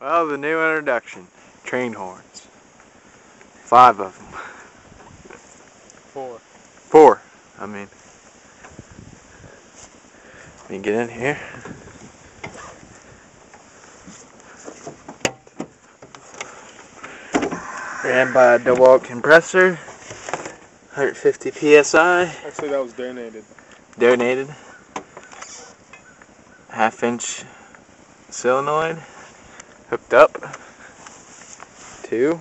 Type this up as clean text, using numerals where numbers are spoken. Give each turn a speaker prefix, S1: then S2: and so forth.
S1: Well, the new introduction, train horns. 5 of them.
S2: 4.
S1: 4, I mean. Let me get in here. Ran by a double compressor, 150 psi.
S2: Actually, that was donated.
S1: Donated. 1/2-inch solenoid. Hooked up. 2.